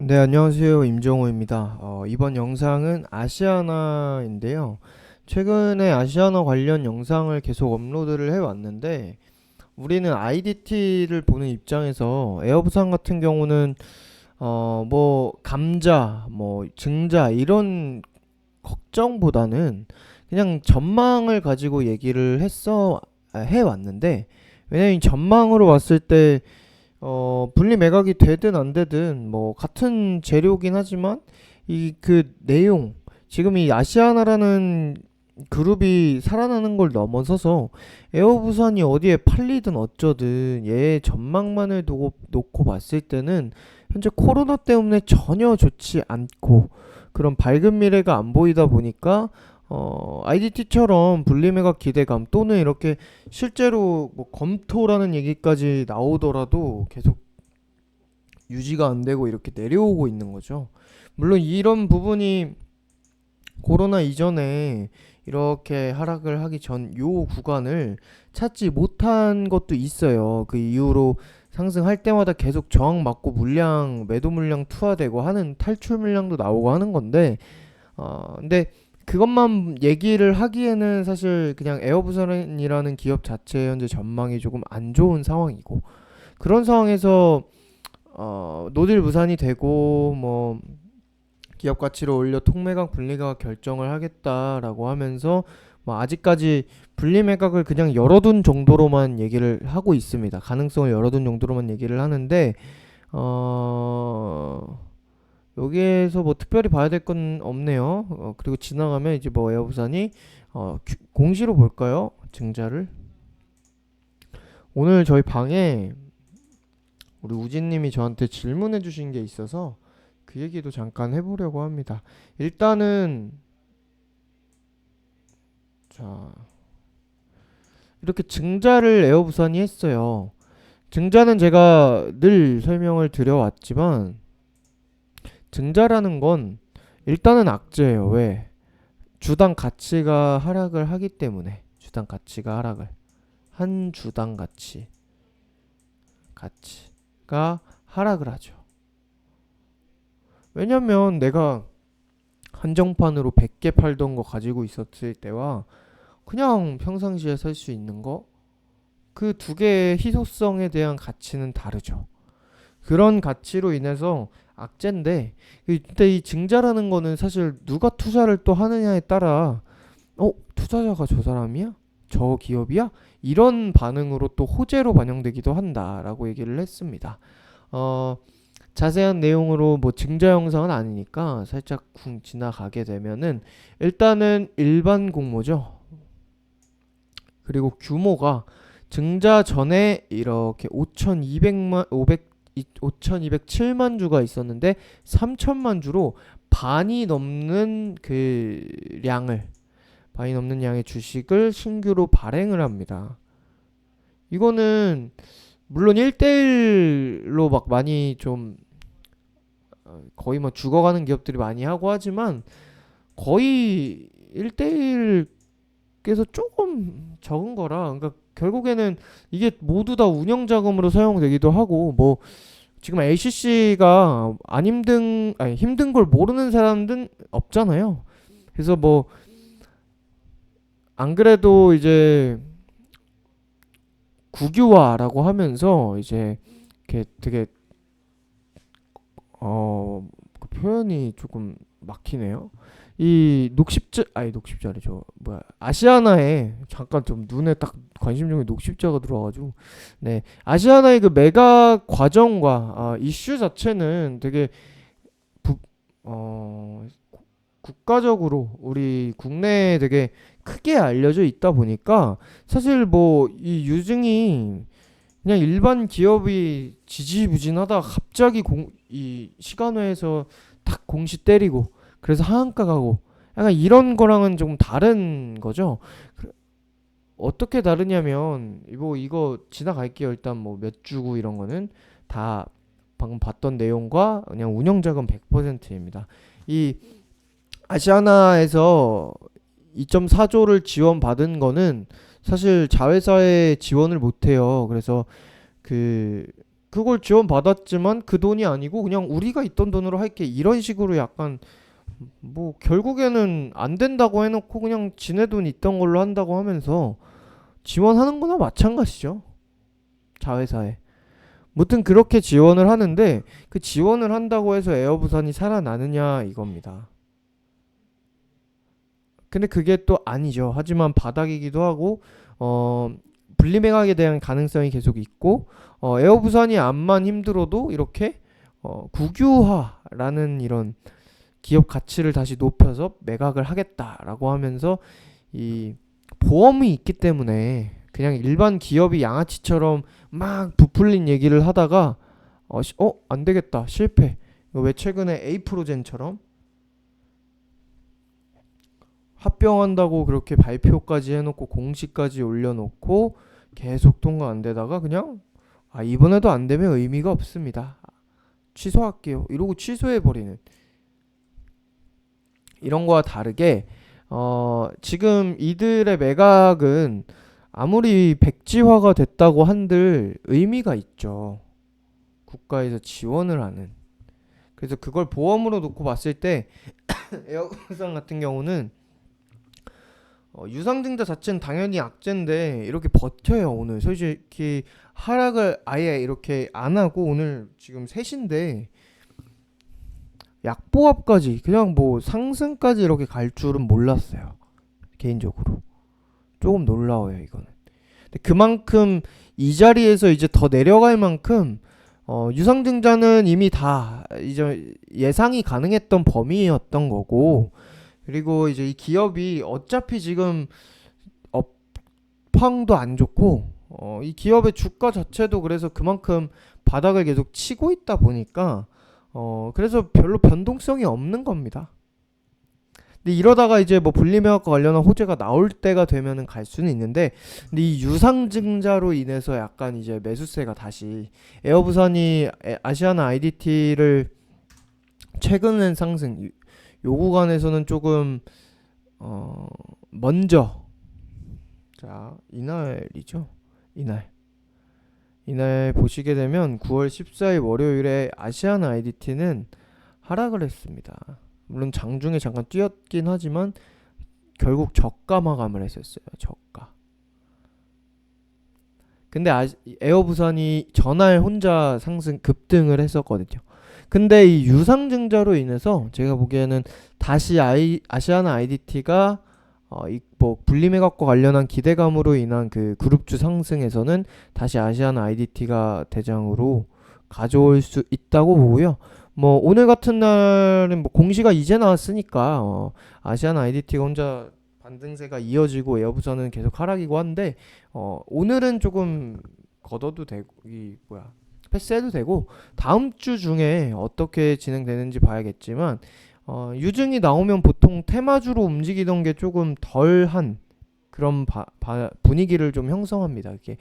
네, 안녕하세요. 임정호입니다. 이번 영상은 아시아나인데요. 최근에 아시아나 관련 영상을 계속 업로드를 해왔는데, 우리는 IDT를 보는 입장에서 에어부산 같은 경우는, 감자, 증자, 이런 걱정보다는 그냥 전망을 가지고 얘기를 해왔는데, 왜냐면 이 전망으로 봤을 때 분리 매각이 되든 안 되든 뭐 같은 재료긴 하지만 이 그 내용, 지금 이 아시아나라는 그룹이 살아나는 걸 넘어서서 에어부산이 어디에 팔리든 어쩌든 얘의 전망만을 놓고 봤을 때는 현재 코로나 때문에 전혀 좋지 않고 그런 밝은 미래가 안 보이다 보니까 IDT처럼 분리매각 기대감 또는 이렇게 실제로 뭐 검토라는 얘기까지 나오더라도 계속 유지가 안 되고 이렇게 내려오고 있는 거죠. 물론 이런 부분이 코로나 이전에 이렇게 하락을 하기 전 요 구간을 찾지 못한 것도 있어요. 그 이후로 상승할 때마다 계속 저항 맞고 매도 물량 투하되고 하는 탈출 물량도 나오고 하는 건데, 근데 그것만 얘기를 하기에는 사실 그냥 에어부산이라는 기업 자체 현재 전망이 조금 안 좋은 상황이고, 그런 상황에서 노딜 무산이 되고 뭐 기업 가치를 올려 통매각 분리매각 결정을 하겠다라고 하면서 뭐 아직까지 분리매각을 그냥 열어둔 정도로만 얘기를 하고 있습니다. 가능성을 열어둔 정도로만 얘기를 하는데 어 여기에서 뭐 특별히 봐야 될 건 없네요. 그리고 지나가면 이제 뭐 에어부산이 공시로 볼까요? 증자를 오늘 저희 방에 우리 우진님이 저한테 질문해 주신 게 있어서 그 얘기도 잠깐 해보려고 합니다. 일단은 자 이렇게 증자를 에어부산이 했어요. 증자는 제가 늘 설명을 드려왔지만 증자라는 건 일단은 악재예요. 왜? 주당 가치가 하락을 하기 때문에. 주당 가치가 하락을 한 주당 가치가 하락을 하죠. 왜냐면 내가 한정판으로 100개 팔던 거 가지고 있었을 때와 그냥 평상시에 살 수 있는 거, 그 두 개의 희소성에 대한 가치는 다르죠. 그런 가치로 인해서 악재인데, 근데 이 증자라는 거는 사실 누가 투자를 또 하느냐에 따라 투자자가 저 사람이야? 저 기업이야? 이런 반응으로 또 호재로 반영되기도 한다라고 얘기를 했습니다. 어, 자세한 내용으로 뭐 증자 영상은 아니니까 살짝 쿵 지나가게 되면은 일단은 일반 공모죠. 그리고 규모가 증자 전에 이렇게 5,207만 주가 있었는데 3천만 주로 반이 넘는 양의 주식을 신규로 발행을 합니다. 이거는 물론 1대1로 막 많이 좀 거의 뭐 죽어가는 기업들이 많이 하고 하지만 거의 1대1께서 조금 적은 거라, 그러니까 결국에는 이게 모두 다 운영 자금으로 사용되기도 하고, 뭐 지금 LCC가 안 힘든 아니 힘든 걸 모르는 사람들은 없잖아요. 그래서 뭐 안 그래도 이제 국유화라고 하면서 이제 이렇게 되게 그 표현이 조금 막히네요. 이 녹십자리죠. 뭐야, 아시아나에 잠깐 좀 눈에 딱 관심 중에 녹십자가 들어와가지고, 네, 아시아나의 그 매각 과정과 이슈 자체는 되게 부, 어, 국가적으로 우리 국내에 되게 크게 알려져 있다 보니까 사실 뭐 이 유증이 그냥 일반 기업이 지지부진하다 갑자기 이 시간외에서 탁 공시 때리고 그래서 하한가 가고 약간 이런 거랑은 조금 다른 거죠. 어떻게 다르냐면 뭐 이거 지나갈게요. 일단 뭐 몇 주고 이런 거는 다 방금 봤던 내용과 그냥 운영자금 100%입니다. 이 아시아나에서 2.4조를 지원받은 거는 사실 자회사에 지원을 못 해요. 그래서 그 그걸 지원받았지만 그 돈이 아니고 그냥 우리가 있던 돈으로 할게 이런 식으로 약간 뭐 결국에는 안 된다고 해놓고 그냥 지네 돈 있던 걸로 한다고 하면서 지원하는 거나 마찬가지죠. 자회사에. 무튼 그렇게 지원을 하는데 그 지원을 한다고 해서 에어부산이 살아나느냐 이겁니다. 근데 그게 또 아니죠. 하지만 바닥이기도 하고 분리매각에 대한 가능성이 계속 있고 에어부산이 암만 힘들어도 이렇게 국유화라는 이런 기업 가치를 다시 높여서 매각을 하겠다라고 하면서 이 보험이 있기 때문에 그냥 일반 기업이 양아치처럼 막 부풀린 얘기를 하다가 안 되겠다 실패. 이거 왜 최근에 에이프로젠처럼 합병한다고 그렇게 발표까지 해놓고 공시까지 올려놓고 계속 통과 안 되다가 그냥 이번에도 안 되면 의미가 없습니다. 취소할게요. 이러고 취소해버리는 이런 거와 다르게 지금 이들의 매각은 아무리 백지화가 됐다고 한들 의미가 있죠. 국가에서 지원을 하는. 그래서 그걸 보험으로 놓고 봤을 때 에어부산 같은 경우는 유상증자 자체는 당연히 악재인데 이렇게 버텨요. 오늘 솔직히 하락을 아예 이렇게 안 하고 오늘 지금 셋인데 약보합까지 그냥 뭐 상승까지 이렇게 갈 줄은 몰랐어요. 개인적으로 조금 놀라워요 이거는. 근데 그만큼 이 자리에서 이제 더 내려갈 만큼 유상증자는 이미 다 이제 예상이 가능했던 범위였던 거고, 그리고 이제 이 기업이 어차피 지금 업황도 안 좋고 이 기업의 주가 자체도 그래서 그만큼 바닥을 계속 치고 있다 보니까 그래서 별로 변동성이 없는 겁니다. 근데 이러다가 이제 뭐 분리매각과 관련한 호재가 나올 때가 되면은 갈 수는 있는데, 근데 이 유상증자로 인해서 약간 이제 매수세가 다시 에어부산이 아시아나 IDT를 최근엔 상승 요 구간에서는 조금 먼저 자 이날이죠. 이날 보시게 되면 9월 14일 월요일에 아시아나 IDT는 하락을 했습니다. 물론 장중에 잠깐 뛰었긴 하지만 결국 저가 마감을 했었어요. 저가. 근데 에어부산이 전날 혼자 상승 급등을 했었거든요. 근데 이 유상증자로 인해서 제가 보기에는 다시 아시아나 IDT가 뭐 분리매각과 관련한 기대감으로 인한 그 그룹주 상승에서는 다시 아시아나 IDT가 대장으로 가져올 수 있다고 보고요. 뭐 오늘 같은 날은 뭐 공시가 이제 나왔으니까 아시아나 IDT가 혼자 반등세가 이어지고 에어부산은 계속 하락이고 한데 오늘은 조금 걷어도 되고 패스해도 되고 다음 주 중에 어떻게 진행되는지 봐야겠지만 유증이 나오면 보통 테마주로 움직이던 게 조금 덜한 그런 분위기를 좀 형성합니다. 이렇게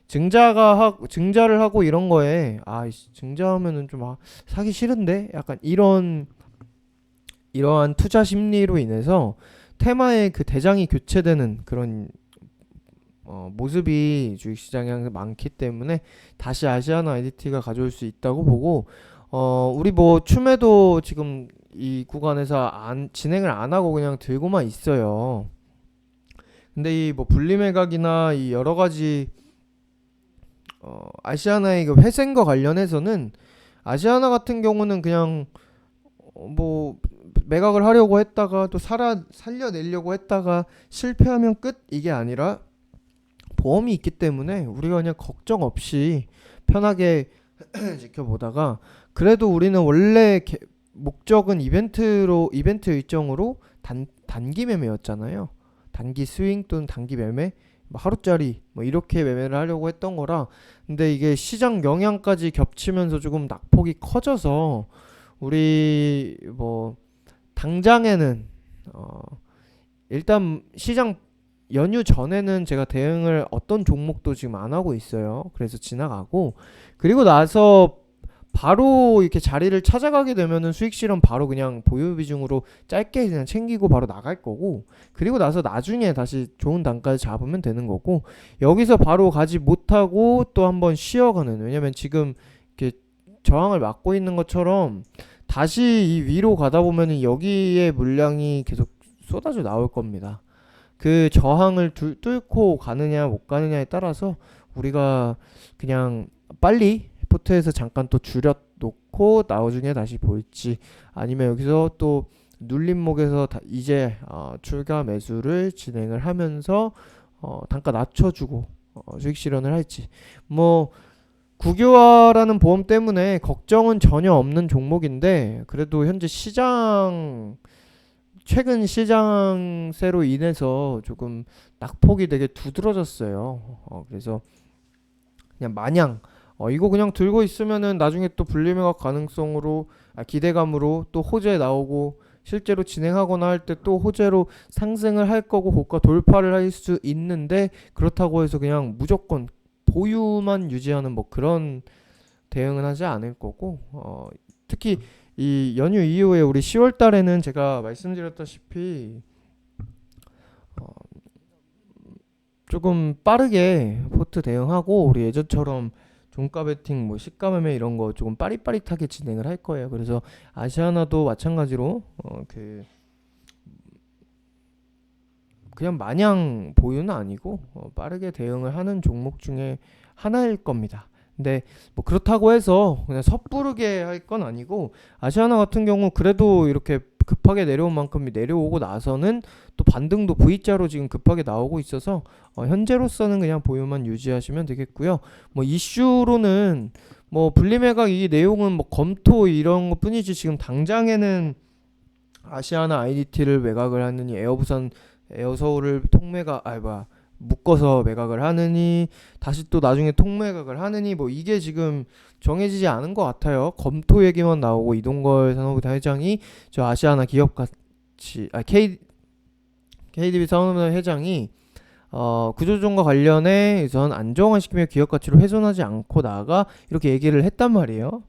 증자를 하고 이런 거에 증자하면은 좀 사기 싫은데 약간 이러한 투자 심리로 인해서 테마의 그 대장이 교체되는 그런 모습이 주식시장에 항상 많기 때문에 다시 아시아나 IDT가 가져올 수 있다고 보고 우리 뭐 춤에도 지금 이 구간에서 진행을 안 하고 그냥 들고만 있어요. 근데 이 뭐 분리매각이나 이 여러 가지 아시아나의 그 회생과 관련해서는 아시아나 같은 경우는 그냥 뭐 매각을 하려고 했다가 또 살려내려고 했다가 실패하면 끝 이게 아니라 보험이 있기 때문에 우리가 그냥 걱정 없이 편하게 지켜보다가, 그래도 우리는 원래 목적은 이벤트 일정으로 단기 매매였잖아요. 단기 스윙 또는 단기 매매, 뭐 하루짜리 뭐 이렇게 매매를 하려고 했던 거라. 근데 이게 시장 영향까지 겹치면서 조금 낙폭이 커져서 우리 뭐 당장에는 일단 시장 연휴 전에는 제가 대응을 어떤 종목도 지금 안 하고 있어요. 그래서 지나가고, 그리고 나서 바로 이렇게 자리를 찾아가게 되면은 수익 실현 바로 그냥 보유 비중으로 짧게 그냥 챙기고 바로 나갈 거고, 그리고 나서 나중에 다시 좋은 단가를 잡으면 되는 거고, 여기서 바로 가지 못하고 또 한번 쉬어가는, 왜냐면 지금 이렇게 저항을 막고 있는 것처럼 다시 이 위로 가다 보면은 여기에 물량이 계속 쏟아져 나올 겁니다. 그 저항을 뚫고 가느냐 못 가느냐에 따라서 우리가 그냥 빨리 포트에서 잠깐 또 줄여 놓고 나중에 다시 볼지, 아니면 여기서 또 눌림목에서 이제 출가 매수를 진행을 하면서 단가 낮춰주고 수익 실현을 할지. 뭐 국유화라는 보험 때문에 걱정은 전혀 없는 종목인데, 그래도 현재 최근 시장세로 인해서 조금 낙폭이 되게 두드러졌어요. 그래서 그냥 마냥 이거 그냥 들고 있으면은 나중에 또 분리매각 가능성으로, 기대감으로 또 호재 나오고 실제로 진행하거나 할 때 또 호재로 상승을 할 거고 고가 돌파를 할 수 있는데, 그렇다고 해서 그냥 무조건 보유만 유지하는 뭐 그런 대응은 하지 않을 거고, 특히 이 연휴 이후에 우리 10월 달에는 제가 말씀드렸다시피 조금 빠르게 포트 대응하고, 우리 예전처럼 종가 베팅 뭐 시가 매매 이런 거 조금 빠릿빠릿하게 진행을 할 거예요. 그래서 아시아나도 마찬가지로 그냥 마냥 보유는 아니고 빠르게 대응을 하는 종목 중에 하나일 겁니다. 근데 뭐 그렇다고 해서 그냥 섣부르게 할 건 아니고, 아시아나 같은 경우 그래도 이렇게 급하게 내려온 만큼 내려오고 나서는 또 반등도 V자로 지금 급하게 나오고 있어서 현재로서는 그냥 보유만 유지하시면 되겠고요. 뭐 이슈로는 뭐 분리매각 이 내용은 뭐 검토 이런 것 뿐이지, 지금 당장에는 아시아나 IDT를 매각을 하느니, 에어부산 에어서울을 묶어서 매각을 하느니, 다시 또 나중에 통매각을 하느니, 뭐 이게 지금 정해지지 않은 것 같아요. 검토 얘기만 나오고, 이동걸 산업부터 회장이 저 아시아나 기업가치 KDB 산업부터 회장이 구조조정과 관련해 우선 안정화시키며 기업가치를 훼손하지 않고 나아가, 이렇게 얘기를 했단 말이에요.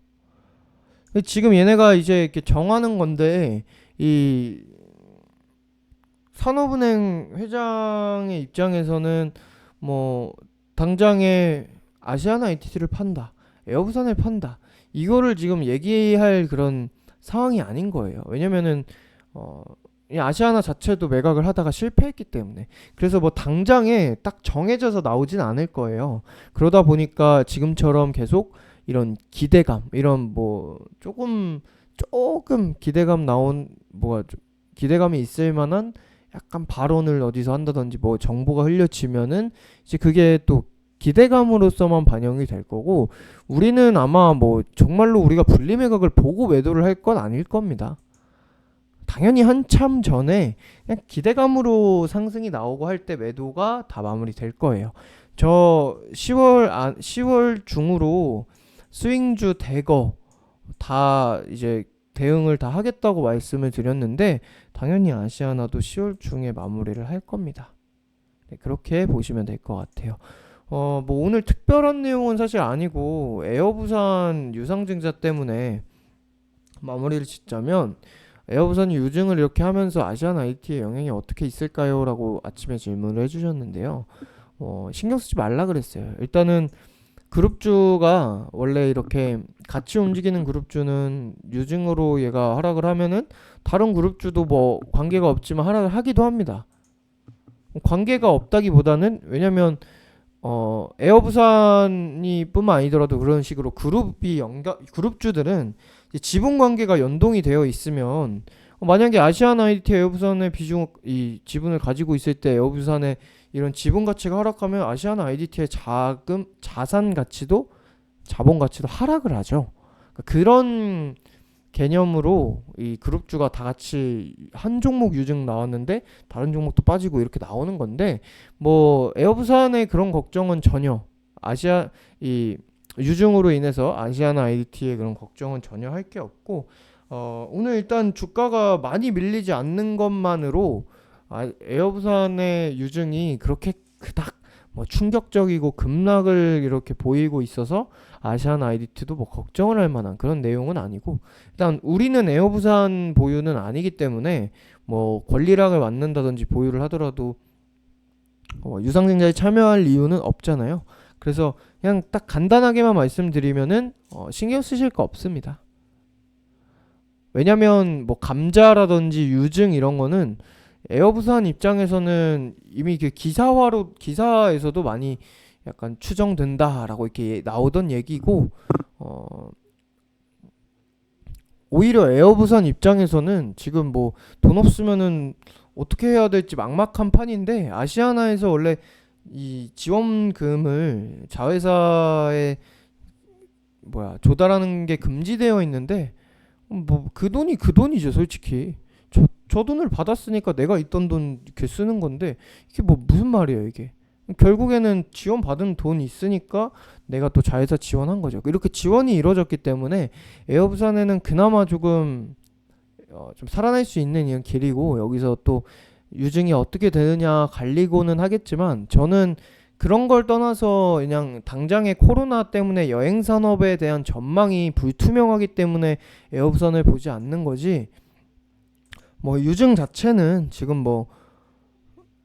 지금 얘네가 이제 이렇게 정하는 건데, 이 산업은행 회장의 입장에서는 뭐 당장에 아시아나 ITT를 판다, 에어부산을 판다, 이거를 지금 얘기할 그런 상황이 아닌 거예요. 왜냐면은 이 아시아나 자체도 매각을 하다가 실패했기 때문에. 그래서 뭐 당장에 딱 정해져서 나오진 않을 거예요. 그러다 보니까 지금처럼 계속 이런 기대감, 이런 뭐 조금 기대감이 있을 만한 약간 발언을 어디서 한다든지 뭐 정보가 흘려지면은 이제 그게 또 기대감으로서만 반영이 될 거고, 우리는 아마 뭐 정말로 우리가 분리매각을 보고 매도를 할 건 아닐 겁니다. 당연히 한참 전에 그냥 기대감으로 상승이 나오고 할 때 매도가 다 마무리될 거예요. 저 10월 중으로 스윙주 대거 다 이제 대응을 다 하겠다고 말씀을 드렸는데, 당연히 아시아나도 10월 중에 마무리를 할 겁니다. 네, 그렇게 보시면 될 것 같아요. 뭐 오늘 특별한 내용은 사실 아니고, 에어부산 유상증자 때문에 마무리를 짓자면, 에어부산이 유증을 이렇게 하면서 아시아나 IT의 영향이 어떻게 있을까요? 라고 아침에 질문을 해주셨는데요. 신경 쓰지 말라 그랬어요. 일단은 그룹주가 원래 이렇게 같이 움직이는 그룹주는 유증으로 얘가 하락을 하면은 다른 그룹주도 뭐 관계가 없지만 하락을 하기도 합니다. 관계가 없다기보다는, 왜냐면 에어부산이 뿐만 아니더라도 그런 식으로 그룹주들은 지분 관계가 연동이 되어 있으면, 만약에 아시아나 IT 에어부산의 이 지분을 가지고 있을 때 에어부산의 이런 지분 가치가 하락하면 아시아나 IDT의 자산 가치도, 자본 가치도 하락을 하죠. 그런 개념으로 이 그룹주가 다 같이 한 종목 유증 나왔는데 다른 종목도 빠지고 이렇게 나오는 건데, 뭐 에어부산의 그런 걱정은 전혀, 이 유증으로 인해서 아시아나 IDT의 그런 걱정은 전혀 할 게 없고, 오늘 일단 주가가 많이 밀리지 않는 것만으로 에어부산의 유증이 그렇게 그닥 뭐 충격적이고 급락을 이렇게 보이고 있어서 아시아나 IDT도 뭐 걱정을 할 만한 그런 내용은 아니고, 일단 우리는 에어부산 보유는 아니기 때문에 뭐 권리락을 맞는다든지 보유를 하더라도 유상증자에 참여할 이유는 없잖아요. 그래서 그냥 딱 간단하게만 말씀드리면은 신경 쓰실 거 없습니다. 왜냐면 뭐 감자라든지 유증 이런 거는 에어부산 입장에서는 이미 그 기사에서도 많이 약간 추정된다라고 이렇게 나오던 얘기고, 오히려 에어부산 입장에서는 지금 뭐 돈 없으면은 어떻게 해야 될지 막막한 판인데, 아시아나에서 원래 이 지원금을 자회사에 조달하는 게 금지되어 있는데, 뭐 그 돈이 그 돈이죠 솔직히. 저 돈을 받았으니까 내가 있던 돈 이렇게 쓰는 건데, 이게 뭐 무슨 말이에요 이게. 결국에는 지원받은 돈이 있으니까 내가 또 자회사 지원한 거죠. 이렇게 지원이 이루어졌기 때문에 에어부산에는 그나마 조금 좀 살아날 수 있는 이런 길이고, 여기서 또 유증이 어떻게 되느냐 갈리고는 하겠지만, 저는 그런 걸 떠나서 그냥 당장의 코로나 때문에 여행 산업에 대한 전망이 불투명하기 때문에 에어부산을 보지 않는 거지, 뭐 유증 자체는 지금 뭐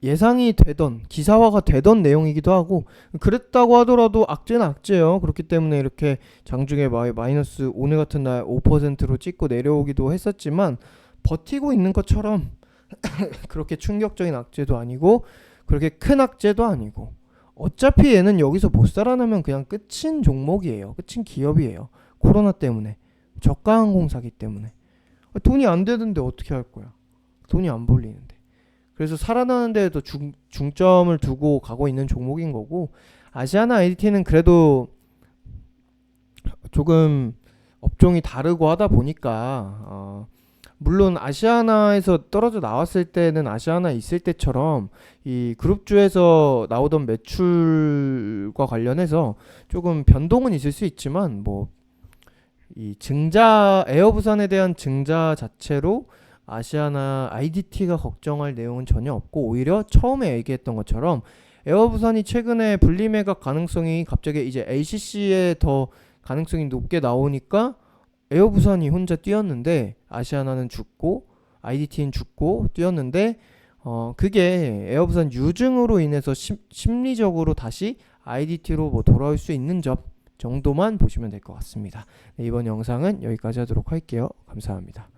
예상이 되던 기사화가 되던 내용이기도 하고, 그랬다고 하더라도 악재는 악재예요. 그렇기 때문에 이렇게 장중에 마이너스 오늘 같은 날 5%로 찍고 내려오기도 했었지만, 버티고 있는 것처럼 그렇게 충격적인 악재도 아니고 그렇게 큰 악재도 아니고, 어차피 얘는 여기서 못 살아나면 그냥 끝인 종목이에요. 끝인 기업이에요. 코로나 때문에, 저가 항공사기 때문에. 돈이 안 되는데 어떻게 할 거야? 돈이 안 벌리는데. 그래서 살아나는 데에도 중점을 두고 가고 있는 종목인 거고, 아시아나 IDT는 그래도 조금 업종이 다르고 하다 보니까 물론 아시아나에서 떨어져 나왔을 때는 아시아나 있을 때처럼 이 그룹주에서 나오던 매출과 관련해서 조금 변동은 있을 수 있지만, 뭐 이 증자 에어부산에 대한 증자 자체로 아시아나 IDT가 걱정할 내용은 전혀 없고, 오히려 처음에 얘기했던 것처럼 에어부산이 최근에 분리매각 가능성이 갑자기 이제 ACC에 더 가능성이 높게 나오니까 에어부산이 혼자 뛰었는데 아시아나는 죽고 IDT는 죽고 뛰었는데, 그게 에어부산 유증으로 인해서 심리적으로 다시 IDT로 뭐 돌아올 수 있는 점 정도만 보시면 될 것 같습니다. 네, 이번 영상은 여기까지 하도록 할게요. 감사합니다.